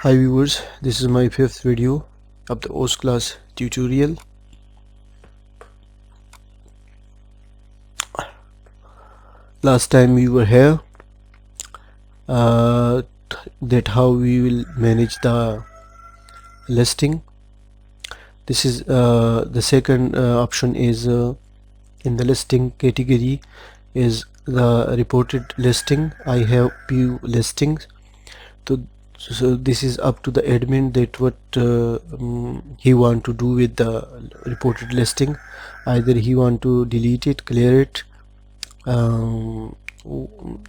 Hi viewers, this is my fifth video of the Osclass tutorial. Last time we were here that how we will manage the listing. This is the second option is in the listing category is the reported listing. I have few listings, so this is up to the admin that what he want to do with the reported listing. Either he want to delete it, clear it,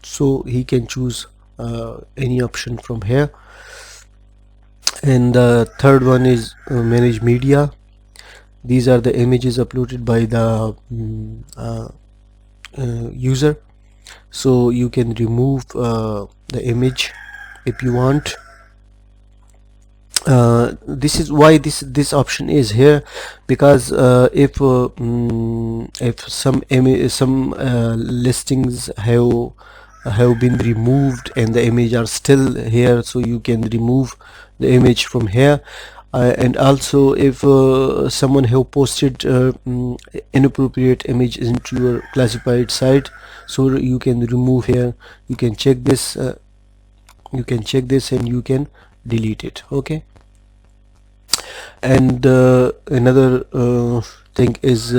so he can choose any option from here. And the third one is manage media. These are the images uploaded by the user, so you can remove the image if you want. This is why this option is here, because if some listings have been removed and the image are still here, so you can remove the image from here. And also if someone have posted inappropriate image into your classified site, so you can remove here. You can check this and you can delete it. Okay. And another thing is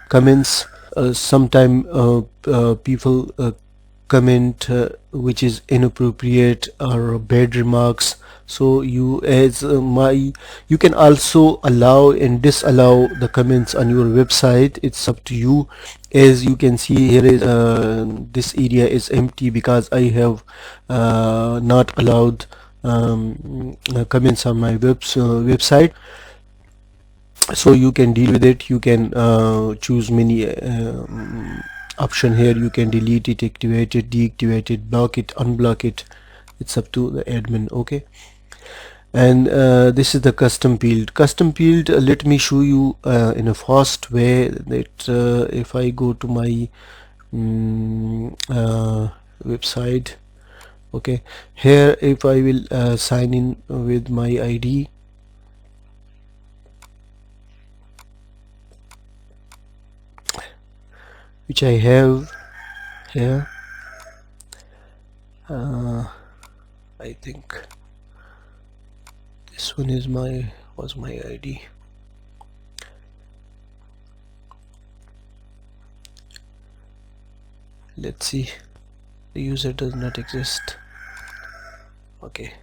comments. Sometime people comment which is inappropriate or bad remarks, so you you can also allow and disallow the comments on your website. It's up to you. As you can see here is this area is empty because I have not allowed comments on my website. So you can deal with it. You can choose many option here. You can delete it, activate it, deactivate it, block it, unblock it. It's up to the admin. Okay. And this is the custom field. Let me show you in a fast way that if I go to my website. Okay, here if I will sign in with my ID, which I have here, I think this one is was my ID. Let's see, the user does not exist. Okay.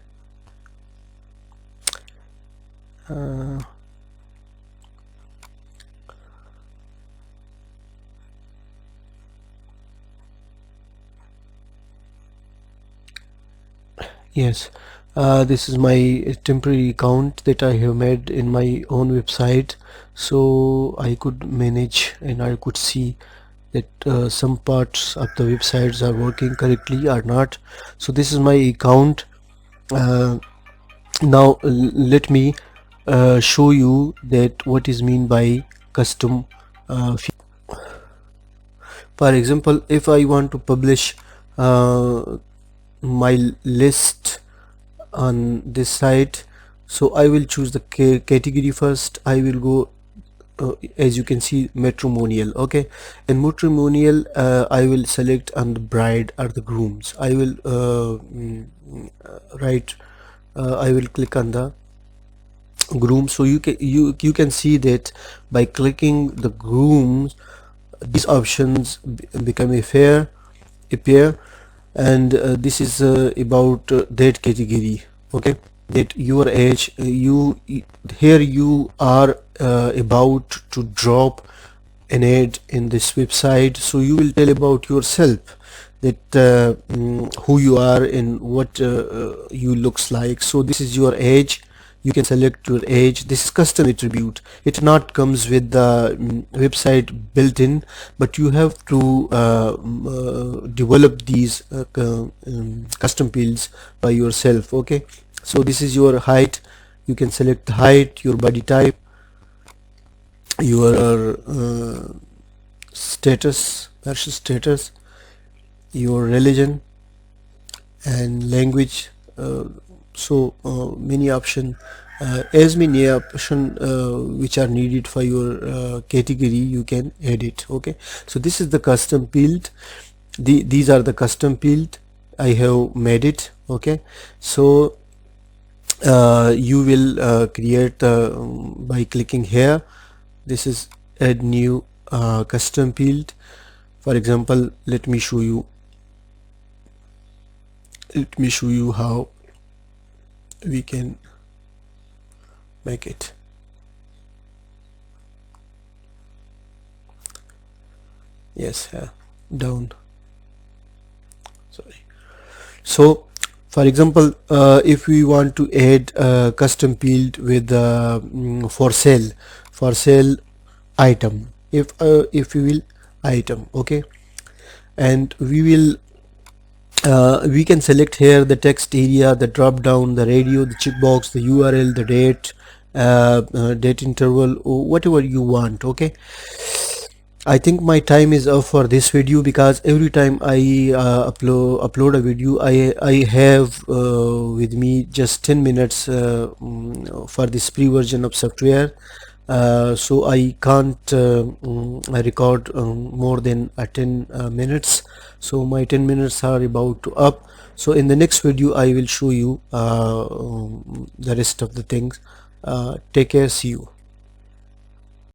Yes, this is my temporary account that I have made in my own website, so I could manage and I could see that some parts of the websites are working correctly or not. So this is my account. Now let me show you that what is mean by custom for example, if I want to publish my list on this site, so I will choose the category first. I will go as you can see, matrimonial. Okay, in matrimonial I will select on the bride or the grooms. I will I will click on the groom. So you can see that by clicking the grooms, these options become appear, and this is about that category. Okay, that your age, here you are about to drop an ad in this website, so you will tell about yourself, that who you are and what you looks like. So this is your age. You can select your age. This is custom attribute. It not comes with the website built in, but you have to develop these custom fields by yourself. Okay, so this is your height. You can select the height, your body type, your status, marital status, your religion and language. so many option, as many option which are needed for your category, you can edit. Okay, so this is the custom build. These are the custom build I have made it. Okay, so you will create by clicking here. This is add new custom build. For example, let me show you how we can make it. Yes, down, sorry. So for example, if we want to add a custom field with for sale item, if we will item, okay, and we can select here the text area, the drop down, the radio, the checkbox, the URL, the date, date interval, or whatever you want. Okay, I think my time is up for this video, because every time I upload a video, I have with me just 10 minutes for this free version of software. So I can't I record more than 10 minutes. So my 10 minutes are about to up. So in the next video I will show you the rest of the things. Take care, see you.